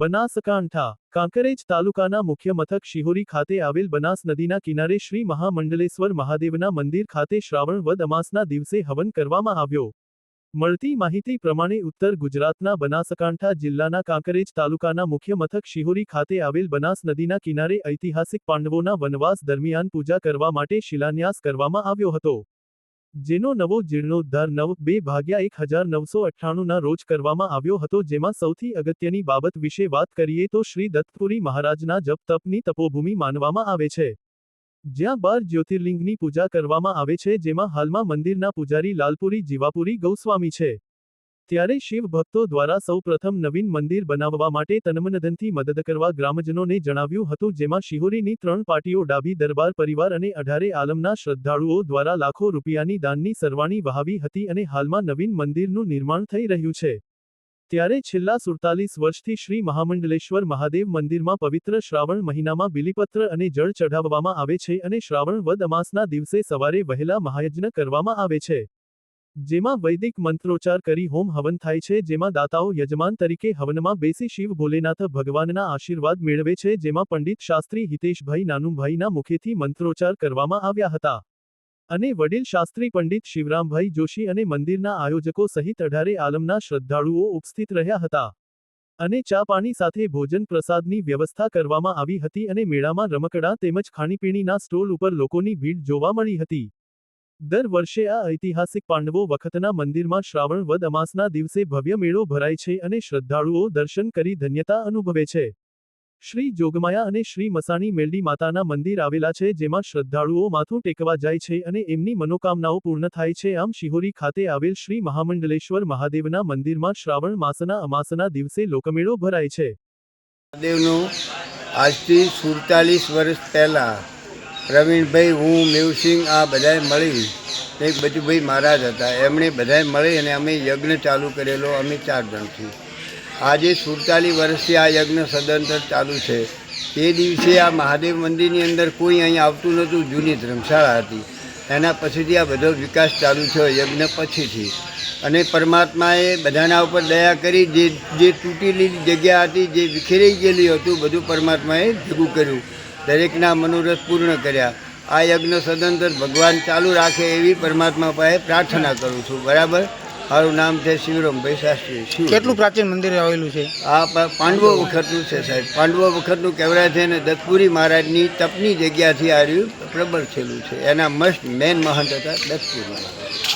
બનાસકાંઠા કાંકરેજ તાલુકાના મુખ્ય મથક શિહોરી ખાતે આવેલ બનાસ નદીના કિનારે શ્રી મહામંડલેશ્વર મહાદેવના મંદિર ખાતે શ્રાવણ વદ અમાસના દિવસે હવન કરવામાં આવ્યો। મળતી માહિતી પ્રમાણે ઉત્તર ગુજરાતના બનાસકાંઠા જિલ્લાના કાંકરેજ તાલુકાના મુખ્ય મથક શિહોરી ખાતે આવેલ બનાસ નદીના કિનારે ઐતિહાસિક પાંડવોના વનવાસ દરમિયાન પૂજા કરવા માટે શિલાન્યાસ કરવામાં આવ્યો હતો, જેનો નવો જીર્ણોદ્ધાર 9/2/1998 ના રોજ કરવામાં આવ્યો હતો। જેમાં સૌથી અગત્યની બાબત વિશે વાત કરીએ તો શ્રી દત્તપુરી મહારાજના જપ તપની તપોભૂમિ માનવામાં આવે છે, જ્યાં 12 જ્યોતિર્લિંગની પૂજા કરવામાં આવે છે, જેમાં હાલમાં મંદિરના પૂજારી લાલપુરી જીવાપુરી ગૌસ્વામી છે। ત્યારે શિવ ભક્તો દ્વારા સૌ પ્રથમ નવીન મંદિર બનાવવા માટે તનમનધનથી મદદ કરવા ગ્રામજનોને જણાવ્યું હતું, જેમાં શિહોરીની 3 પાર્ટીઓ ડાભી દરબાર પરિવાર અને 18 આલમના શ્રદ્ધાળુઓ દ્વારા લાખો રૂપિયાની દાનની સરવાણી વહાવી હતી અને હાલમાં નવીન મંદિરનું નિર્માણ થઈ રહ્યું છે। ત્યારે છેલ્લા 47 વર્ષથી શ્રી મહામંડલેશ્વર મહાદેવ મંદિરમાં પવિત્ર શ્રાવણ મહિનામાં બિલીપત્ર અને જળ ચઢાવવામાં આવે છે અને શ્રાવણ વદ અમાસના દિવસે સવારે વહેલા મહાયજ્ઞ કરવામાં આવે છે, જેમાં વૈદિક મંત્રોચ્ચાર કરી હોમ હવન થાય છે, જેમાં દાતાઓ યજમાન તરીકે હવનમાં બેસી શિવ ભોલેનાથ ભગવાનના આશીર્વાદ મેળવે છે, જેમાં પંડિત શાસ્ત્રી હિતેશભાઈ નાનુભાઈના મુખેથી મંત્રોચ્ચાર કરવામાં આવ્યા હતા અને વડીલ શાસ્ત્રી પંડિત શિવરામભાઈ જોશી અને મંદિરના આયોજકો સહિત 18 આલમના શ્રદ્ધાળુઓ ઉપસ્થિત રહ્યા હતા અને ચા પાણી સાથે ભોજન પ્રસાદની વ્યવસ્થા કરવામાં આવી હતી અને મેળામાં રમકડાં તેમજ ખાણીપીણીના સ્ટોલ ઉપર લોકોની ભીડ જોવા મળી હતી। દર વર્ષે આ ઐતિહાસિક પાંડવો વખતના મંદિરમાં શ્રાવણ વદ અમાસના દિવસે ભવ્ય મેળો ભરાય છે અને શ્રદ્ધાળુઓ દર્શન કરી ધન્યતા અનુભવે છે। શ્રી જોગમાયા અને શ્રી મસાણી મેલડી માતાના મંદિર આવેલા છે, જેમાં શ્રદ્ધાળુઓ માથું ટેકવા જાય છે અને એમની મનોકામનાઓ પૂર્ણ થાય છે। આમ શિહોરી ખાતે આવેલ શ્રી મહામંડલેશ્વર મહાદેવના મંદિરમાં શ્રાવણ માસના અમાસના દિવસે લોકમેળો ભરાય છે। મહાદેવનું આજથી 47 વર્ષ પહેલાં પ્રવીણભાઈ, હું, મેવસિંહ આ બધાએ મળી, એક બચુભાઈ મહારાજ હતા, એમણે બધાએ મળી અને અમે યજ્ઞ ચાલુ કરેલો, અમે 4 જણથી। આજે 47 વર્ષથી આ યજ્ઞ સદંતર ચાલુ છે। તે દિવસે આ મહાદેવ મંદિરની અંદર કોઈ અહીં આવતું નહોતું, જૂની ધર્મશાળા હતી, એના પછીથી આ બધો વિકાસ ચાલુ થયો યજ્ઞ પછીથી, અને પરમાત્માએ બધાના ઉપર દયા કરી, જે તૂટેલી જગ્યા હતી, જે વિખેરાઈ ગયેલી હતું, બધું પરમાત્માએ ભેગું કર્યું, દરેકના મનોરથ પૂર્ણ કર્યા। આ યજ્ઞ સદંતર ભગવાન ચાલુ રાખે એવી પરમાત્મા પાસે પ્રાર્થના કરું છું। બરાબર। મારું નામ છે શિવરામભાઈ શાસ્ત્રી। કેટલું પ્રાચીન મંદિર આવેલું છે? આ પાંડવો વખતનું છે સાહેબ, પાંડવો વખતનું કહેવાય છે અને દત્તપુરી મહારાજની તપની જગ્યાથી આ પ્રબળ થયેલું છે। એના મસ્ત મેન મહંત હતા દત્તપુરી મહારાજ।